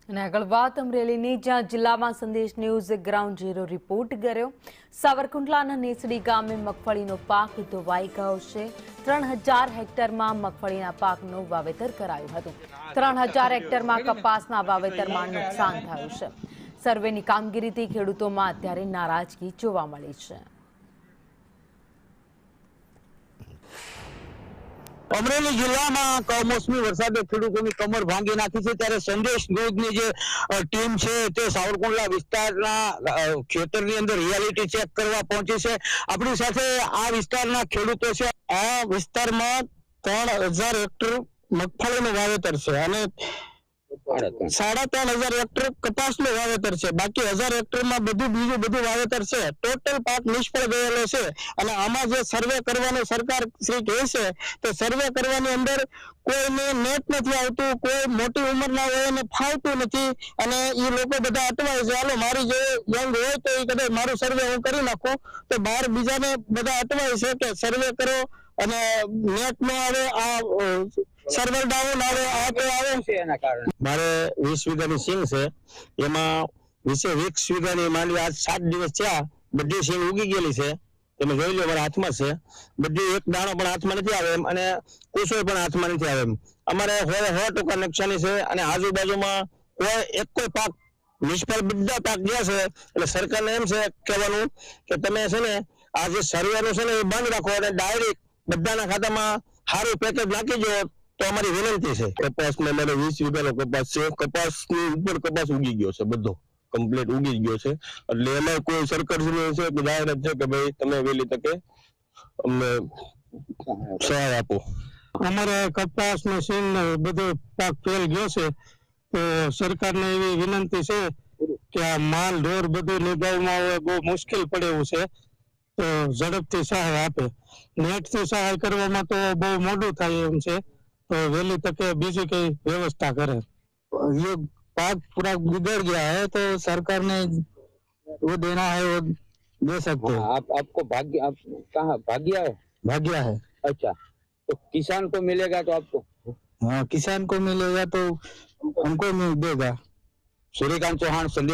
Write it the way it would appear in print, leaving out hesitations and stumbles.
અને આગળ વાત અમરેલીની, જ્યાં જિલ્લામાં સંદેશ ન્યૂઝ ગ્રાઉન્ડ ઝીરો રિપોર્ટ કર્યો। સાવરકુંડલાના નેસડી ગામે મગફળીનો પાક ધોવાઈ ગયો છે। 3000 હેક્ટરમાં મગફળીના પાકનું વાવેતર કરાયું હતું। 3000 હેક્ટરમાં કપાસના વાવેતરમાં નુકસાન થયું છે। સર્વેની કામગીરીથી ખેડૂતોમાં અત્યારે નારાજગી જોવા મળી છે। અમરેલી જિલ્લામાં કમોસમી વરસાદે ખેડૂતોની કમર ભાંગી નાખી છે, ત્યારે સંદેશ ન્યૂઝની જે ટીમ છે તે સાવરકુંડલા વિસ્તારના ખેતરની અંદર રિયાલિટી ચેક કરવા પહોંચી છે। આપણી સાથે આ વિસ્તારના ખેડૂતો છે। આ વિસ્તારમાં 3000 હેક્ટર મગફળીનું વાવેતર છે અને 3500 હેક્ટર કપાસનું વાવેતર છે। બાકી 1000 હેક્ટરમાં બીજું બધું વાવેતર છે। ટોટલ પાક નિષ્ફળ ગયેલો છે અને આમાં જે સર્વે કરવાનો સરકાર શ્રી કહે છે તો સર્વે કરવાની અંદર કોઈને નેટ નથી આવતું, કોઈ મોટી ઉંમરના હોય એને ફાવતું નથી અને એ લોકો બધા અટવાય છે। હાલો મારી જે યંગ હોય તો એ કદાચ મારું સર્વે હું કરી નાખું, તો બહાર બીજાને બધા અટવાય છે કે સર્વે કરો અને નેટ નો આવે, આ સર્વર ડાઉન આવે, આ તો આવે છે। એના કારણે મારે 20 વીઘાની સિંગ છે, એમાં 20 વીઘાની માંડવી આજ 7 દિવસ થયા, બધી સિંગ ઉગી ગયેલી છે। તમે જોઈ લો, મારા હાથમાં છે, બધી એક દાણો પણ હાથમાં નથી આવે એમ અને કુસો પણ હાથમાં નથી આવે એમ। અમારે 100% નુકસાની છે અને આજુબાજુમાં કોઈ પાક નિષ્ફળ, બધા પાક ગયા છે। એટલે સરકારને એમ છે કહેવાનું કે તમે છે ને આ જે સર્વેનું છે ને એ બંધ રાખો અને ડાયરેક્ટ બધાના ખાતામાં સારું પેકેજ નાખી દો, તો અમારી વિનંતી છે। કપાસમાં મારે 20 વીઘાનો કપાસ છે, કપાસની ઉપર કપાસ ઉગી ગયો છે, બધો કમ્પ્લીટ ઉગી ગયો છે। એટલે એમાં કોઈ સરકાર છે કે જાહેરાત છે કે ભાઈ તમે વહેલી તકે અમને સહાય આપો। અમારે કપાસ ને સિંગ ને બધો પાક ફેલ ગયો છે, તો સરકારને એવી વિનંતી છે કે આ માલ ઢોર બધું નિભાવવામાં હવે બહુ મુશ્કેલ પડે એવું છે, તો ઝડપથી સહાય આપે। નેટથી સહાય કરવામાં તો બહુ મોડું થાય એમ છે, तो वेली तक बीजी कई व्यवस्था करे। ये पाक पूरा बिगड़ गया है, तो सरकार ने वो देना है वो दे सकते हैं। आपको भाग्य, आप कहाँ भाग्या है? भाग्य है। अच्छा, तो किसान को मिलेगा तो आपको? हाँ, किसान को मिलेगा तो हमको मिल देगा। सूर्यकांत चौहान, संदेश।